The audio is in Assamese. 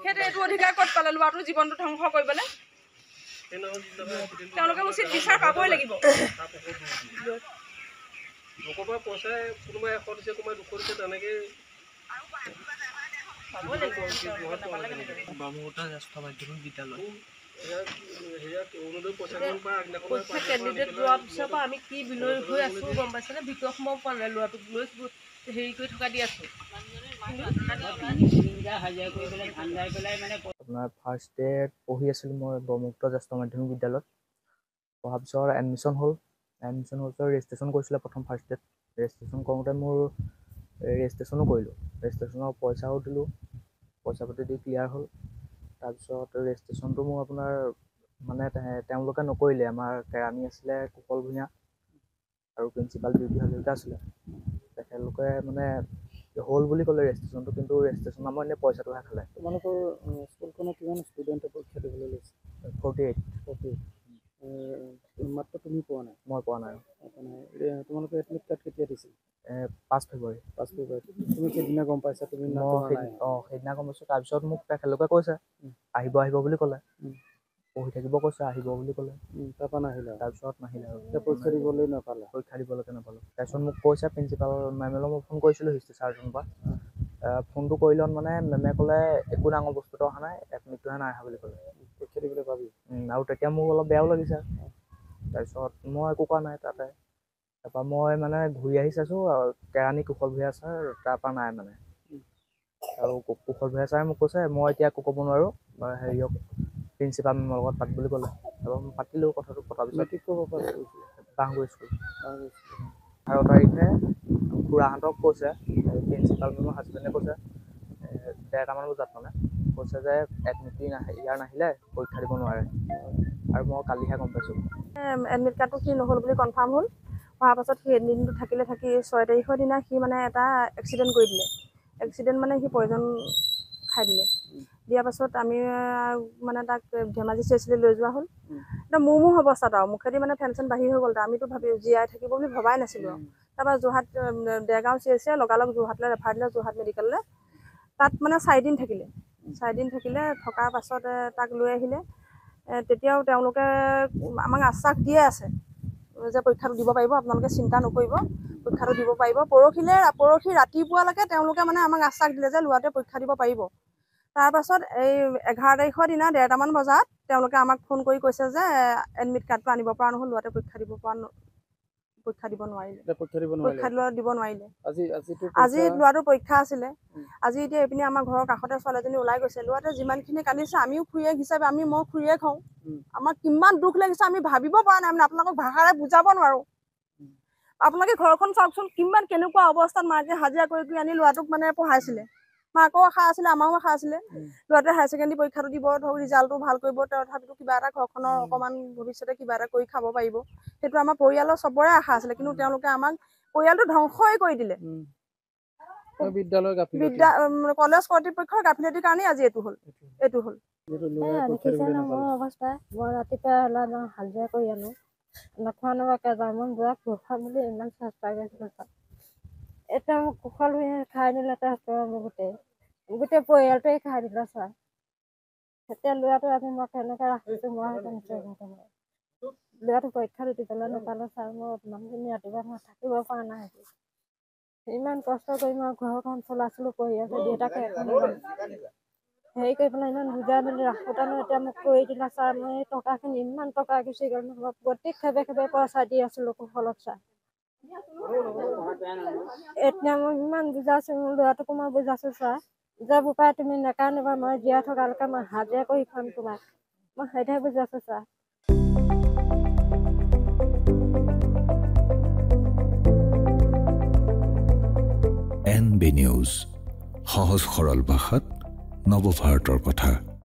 সেইটো অধিকাৰ ক'ত পালে ল'ৰাটোৰ জীৱনটো ধ্বংস কৰিবলৈ তেওঁলোকে উচিত বিচাৰ পাবই লাগিব লোকৰ পইচাই কোনোবাই 100 দিছে কোনোবাই 200 দিছে তেনেকে বামুটা জ্যেষ্ঠ মাধ্যমিক বিদ্যালয় কেণ্ডিডেট লোৱাৰ পিছৰ পৰা আমি কি বিলৈ হৈ আছোঁ গম পাইছেনে ভিতৰত সোমাব পৰা নাই ল'ৰাটোক লৈ হেৰি কৰি থকা দি আছোঁ আপোনাৰ ফাৰ্ষ্ট ডে পঢ়ি আছিলোঁ মই ব্ৰহ্মপুত্ৰ জ্যেষ্ঠ মাধ্যমিক বিদ্যালয়ত পঢ়াৰ পিছত এডমিশ্যন হ'ল পিছত ৰেজিষ্ট্ৰেশ্যন কৰিছিলে প্ৰথম ফাৰ্ষ্ট ডেত ৰেজিষ্ট্ৰেশ্যন কৰোঁতে মোৰ ৰেজিষ্ট্ৰেশ্যনো কৰিলোঁ ৰেজিষ্ট্ৰেশ্যনৰ পইচাও দিলোঁ পইচা পাতি দি ক্লিয়াৰ হ'ল তাৰপিছত ৰেজিষ্ট্ৰেশ্যনটো মোৰ আপোনাৰ মানে তেওঁলোকে নকৰিলে আমাৰ কেৰাণী আছিলে কুশল ভূঞা আৰু প্ৰিন্সিপাল বিউটি হাজৰিকা আছিলে তেখেতলোকে মানে হ'ল বুলি ক'লে ৰেজিষ্ট্ৰেশ্যনটো কিন্তু ৰেজিষ্ট্ৰেশ্যন নামৰ এনেই পইচাটোহে খালে তোমালোকৰ স্কুলখনত কিমান ষ্টুডেণ্টে পৰীক্ষা দিবলৈ লৈছে 48 মাত্ৰ তুমি পোৱা নাই মই পোৱা নাই তোমালোকে এডমিট কাৰ্ড কেতিয়া দিছিল 5 ফেব্ৰুৱাৰী তুমি সেইদিনা গম পাইছা তুমি সেইদিনা গম পাইছোঁ তাৰপিছত মোক তেখেতলোকে কৈছে আহিব বুলি ক'লে পঢ়ি থাকিব কৈছে আহিব বুলি ক'লে তাৰপৰা নাহিলে তাৰপিছত নাহিলে আৰু পৰীক্ষা দিবলৈ নাপালে পৰীক্ষা দিবলৈকে নাপালোঁ তাৰপিছত মোক কৈছে প্ৰিন্সিপাল মেমলৈ মই ফোন কৰিছিলোঁ হিষ্ট্ৰী ছাৰজনৰ পৰা ফোনটো কৰি লওঁ মানে মেমে ক'লে একো ডাঙৰ বস্তুটো অহা নাই এডমিটটোহে নাই অহা বুলি ক'লে পৰীক্ষা দিবলৈ পাবি আৰু তেতিয়া মোৰ অলপ বেয়াও লাগিছে তাৰপিছত মই একো কৰা নাই তাতে তাৰপৰা মই মানে ঘূৰি আহি চাইছোঁ কেৰাণী কুশল ভূঞা ছাৰ তাৰপৰা নাই মানে আৰু কুশল ভূঞা ছাৰে মোক কৈছে মই এতিয়া একো ক'ব নোৱাৰোঁ হেৰিয়ক প্ৰিন্সিপাল মেমৰ লগত পাত বুলি ক'লে তাৰপৰা মই পাতিলোঁ কথাটো পতাৰ পিছত বাঁহগুৰি স্কুল 18 তাৰিখে খুৰাহঁতক কৈছে প্ৰিন্সিপাল মেমৰ হাজবেণ্ডে কৈছে 1:30মান বজাত মানে কৈছে যে এডমিট ইয়াৰ নাহিলে পৰীক্ষা দিব নোৱাৰে আৰু মই কালিহে গম পাইছোঁ এডমিট কাৰ্ডটো কি নহ'ল বুলি কনফাৰ্ম হ'ল হোৱাৰ পাছত সি দিনটো থাকি 6 তাৰিখৰ দিনা সি মানে এটা এক্সিডেণ্ট কৰি দিলে এক্সিডেণ্ট মানে সি পয়জন খাই দিলে দিয়াৰ পাছত আমি মানে তাক ধেমাজি চেচিলৈ লৈ যোৱা হ'ল একদম মোৰ অৱস্থাত আৰু মুখেদি মানে টেনশ্যন বাঢ়ি হৈ গ'ল আমিতো জীয়াই থাকিব বুলি ভবাই নাছিলোঁ আৰু তাৰপৰা যোৰহাট দেৰগাঁও চিএইচে লগালগ যোৰহাটলৈ ৰেফাৰ দিলে যোৰহাট মেডিকেললৈ তাত মানে 4 দিন থাকিলে থকাৰ পাছত তাক লৈ আহিলে তেতিয়াও তেওঁলোকে আমাক আশ্বাস দিয়ে আছে যে পৰীক্ষাটো দিব পাৰিব আপোনালোকে চিন্তা নকৰিব পৰীক্ষাটো দিব পাৰিব পৰহি ৰাতিপুৱালৈকে তেওঁলোকে মানে আমাক আশ্বাস দিলে যে ল'ৰাটোৱে পৰীক্ষা দিব পাৰিব তাৰপাছত এই 11 তাৰিখৰ দিনা 1:30মান বজাত তেওঁলোকে আমাক ফোন কৰি কৈছে যে এডমিট কাৰ্ডটো আনিব পৰা নহ'ল ল'ৰাটোৱে পৰীক্ষা দিব নোৱাৰিলে আজি ল'ৰাটোৰ পৰীক্ষা আছিলে আজি এতিয়া এইপিনে আমাৰ ঘৰৰ কাষতে ছোৱালীজনী ওলাই গৈছে ল'ৰাটোৱে যিমানখিনি কান্দিছে আমিও খুৰীয়েক হিচাপে মই খুৰীয়েক হওঁ আমাক কিমান দুখ লাগিছে আমি ভাবিব পৰা নাই মানে আপোনালোকক ভাষাৰে বুজাব নোৱাৰোঁ আপোনালোকে ঘৰখন চাওকচোন কিমান কেনেকুৱা অৱস্থাত মাকে হাজিৰা কৰি আনি ল'ৰাটোক মানে পঢ়াইছিলে মাকৰো আশা আছিলে আমাৰো আশা আছিলে ল'ৰাটোৱে হায়াৰ ছেকেণ্ডেৰী পৰীক্ষাটো দিব ধৰক ৰিজাল্টটো ভাল কৰিব তথাপিতো কিবা এটা ঘৰখনৰ অকণমান ভৱিষ্যতে কিবা এটা কৰি খাব পাৰিব সেইটো আমাৰ পৰিয়ালৰ চবৰে আশা আছিলে কিন্তু তেওঁলোকে আমাক পৰিয়ালটো ধ্বংসই কৰি দিলে কলেজ কৰ্তৃপক্ষৰ গাফিলতিৰ কাৰণেই আজি এইটো হ'ল মোৰ অৱস্থা মই ৰাতিপুৱা হাজিৰা কৰি আনো নোখোৱা নোখোৱাকৈ যাওঁ মই বুঢ়াক খুৱাম বুলি ইমান চেষ্টা কৰিছিলোঁ এতিয়া মোক কুশল খাই দিলে গোটেই পৰিয়ালটোৱে খাই দিলে ছাৰ এতিয়া ল'ৰাটো আজি মই কেনেকৈ ৰাখিছোঁ মই ল'ৰাটো পৰীক্ষাটো দিবলৈ নাপালে ছাৰ মই মানুহজনী ৰাতিপুৱা মই থাকিব পৰা নাই ইমান কষ্ট কৰি মই ঘৰখন চলাইছিলোঁ পঢ়ি আছোঁ দেউতাকে হেৰি কৰি পেলাই ইমান বুজাই মেলি ৰাখোঁতেনো এতিয়া মোক কৰি দিলে ছাৰ মই এই টকাখিনি ইমান টকা গুচি গ'ল মই প্ৰত্যেক খেবে পইচা দি আছিলোঁ কুশলক ছাৰ এতিয়া মই ইমান বুজাইছোঁ মোৰ ল'ৰাটোকো মই বুজাইছোঁ ছাৰ যে বোপাই তুমি নেকান্দিবা মই জীয়াই থকালৈকে মই হাজিৰা কৰি খাম তোমাক মই সেইটোহে বুজাইছোঁ ছাৰ NB নিউজ সহজ সৰল ভাষাত নৱভাৰতৰ কথা